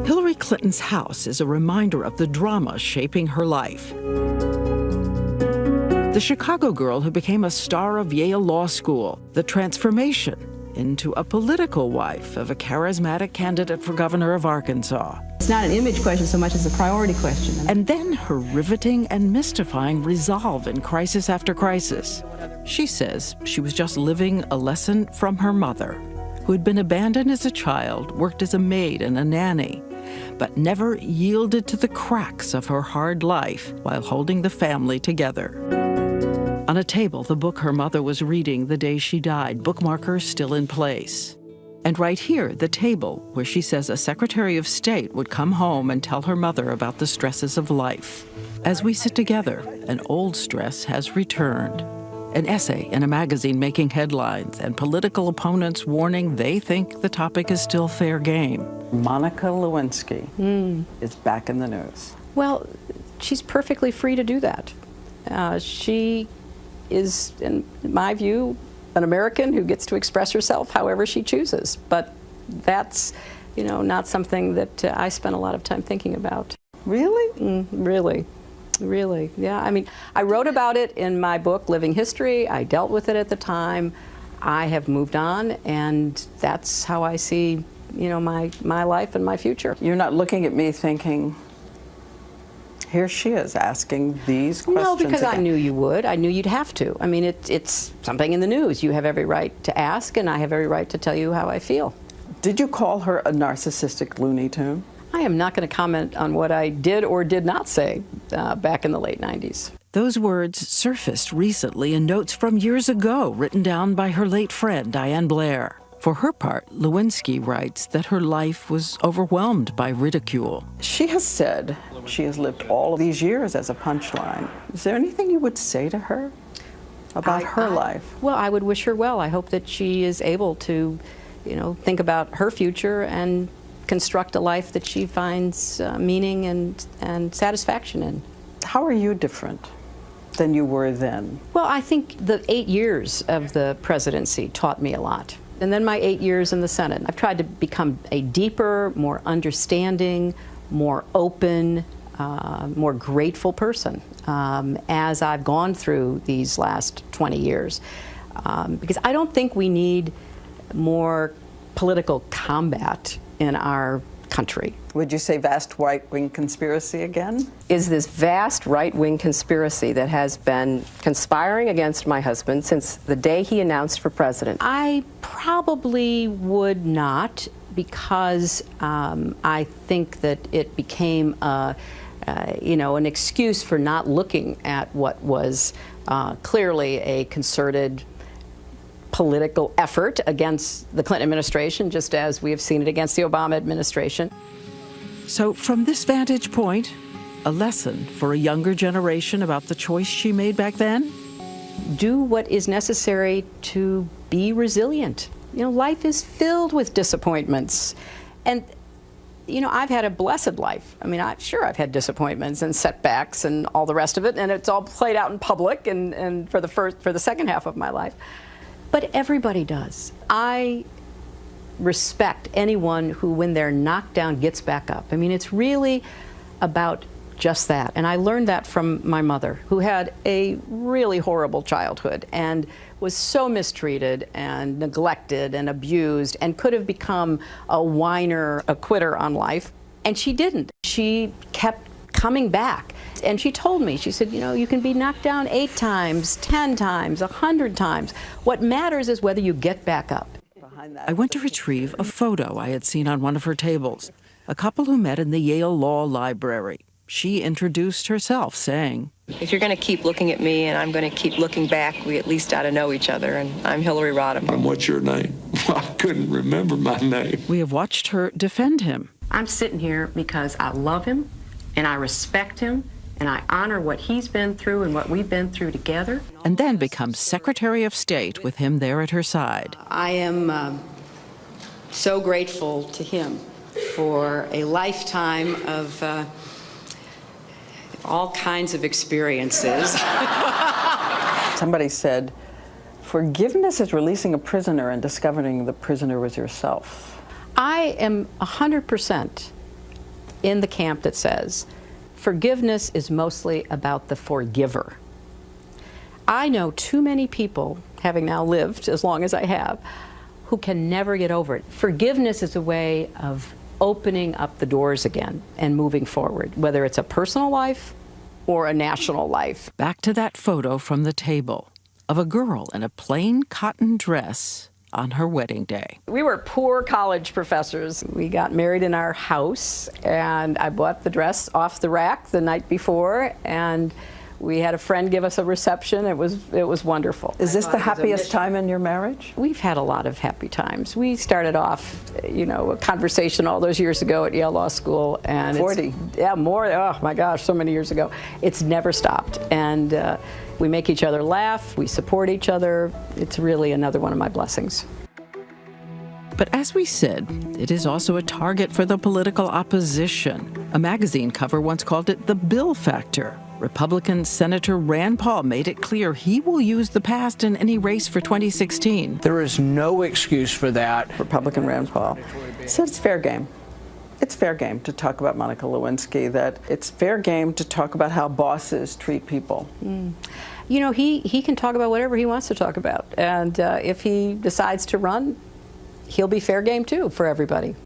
Hillary Clinton's house is a reminder of the drama shaping her life. The Chicago girl who became a star of Yale Law School, the transformation into a political wife of a charismatic candidate for governor of Arkansas. It's not an image question so much as a priority question. And then her riveting and mystifying resolve in crisis after crisis. She says she was just living a lesson from her mother, who had been abandoned as a child, worked as a maid and a nanny, but never yielded to the cracks of her hard life while holding the family together. On a table, the book her mother was reading the day she died, bookmarkers still in place. And right here, the table where she says a Secretary of State would come home and tell her mother about the stresses of life. As we sit together, an old stress has returned. An essay in a magazine making headlines, and political opponents warning they think the topic is still fair game. Monica Lewinsky is back in the news. Well, she's perfectly free to do that. She is, in my view, an American who gets to express herself however she chooses. But that's, not something that I spent a lot of time thinking about. Really? Really, yeah. I mean, I wrote about it in my book, Living History. I dealt with it at the time. I have moved on, and that's how I see, my life and my future. You're not looking at me thinking, here she is asking these questions. No, because again. I knew you would. I knew you'd have to. I mean, it's something in the news. You have every right to ask, and I have every right to tell you how I feel. Did you call her a narcissistic Looney Tune? I am not going to comment on what I did or did not say back in the late 90s. Those words surfaced recently in notes from years ago written down by her late friend, Diane Blair. For her part, Lewinsky writes that her life was overwhelmed by ridicule. She has said she has lived all of these years as a punchline. Is there anything you would say to her about her life? Well, I would wish her well. I hope that she is able to, think about her future and construct a life that she finds meaning and satisfaction in. How are you different than you were then? Well, I think the 8 years of the presidency taught me a lot. And then my 8 years in the Senate. I've tried to become a deeper, more understanding, more open, more grateful person as I've gone through these last 20 years. Because I don't think we need more political combat in our country. Would you say vast right-wing conspiracy again? Is this vast right-wing conspiracy that has been conspiring against my husband since the day he announced for president? I probably would not, because I think that it became an excuse for not looking at what was clearly a concerted political effort against the Clinton administration, just as we have seen it against the Obama administration. So from this vantage point, a lesson for a younger generation about the choice she made back then? Do what is necessary to be resilient. Life is filled with disappointments. And, I've had a blessed life. I mean, I've had disappointments and setbacks and all the rest of it, and it's all played out in public and for the second half of my life. But everybody does. I respect anyone who, when they're knocked down, gets back up. I mean, it's really about just that. And I learned that from my mother, who had a really horrible childhood and was so mistreated and neglected and abused and could have become a whiner, a quitter on life. And she didn't. She kept coming back. And she told me, she said, you can be knocked down 8 times, 10 times, 100 times. What matters is whether you get back up. I went to retrieve a photo I had seen on one of her tables, a couple who met in the Yale Law Library. She introduced herself, saying, "If you're going to keep looking at me and I'm going to keep looking back, we at least ought to know each other, and I'm Hillary Rodham." And what's your name? I couldn't remember my name. We have watched her defend him. I'm sitting here because I love him, and I respect him, and I honor what he's been through and what we've been through together. And then becomes Secretary of State with him there at her side. I am so grateful to him for a lifetime of all kinds of experiences. Somebody said, forgiveness is releasing a prisoner and discovering the prisoner was yourself. I am 100% in the camp that says forgiveness is mostly about the forgiver. I know too many people, having now lived as long as I have, who can never get over it. Forgiveness is a way of opening up the doors again and moving forward, whether it's a personal life or a national life. Back to that photo from the table of a girl in a plain cotton dress on her wedding day. We were poor college professors. We got married in our house, and I bought the dress off the rack the night before, and we had a friend give us a reception. It was wonderful. Is this the happiest time in your marriage? We've had a lot of happy times. We started off, a conversation all those years ago at Yale Law School, and 40. Yeah, more. Oh my gosh, so many years ago. It's never stopped, and we make each other laugh. We support each other. It's really another one of my blessings. But as we said, it is also a target for the political opposition. A magazine cover once called it the Bill Factor. Republican Senator Rand Paul made it clear he will use the past in any race for 2016. There is no excuse for that. Republican Rand Paul said it's fair game. It's fair game to talk about Monica Lewinsky, that it's fair game to talk about how bosses treat people. He can talk about whatever he wants to talk about. And if he decides to run, he'll be fair game too for everybody.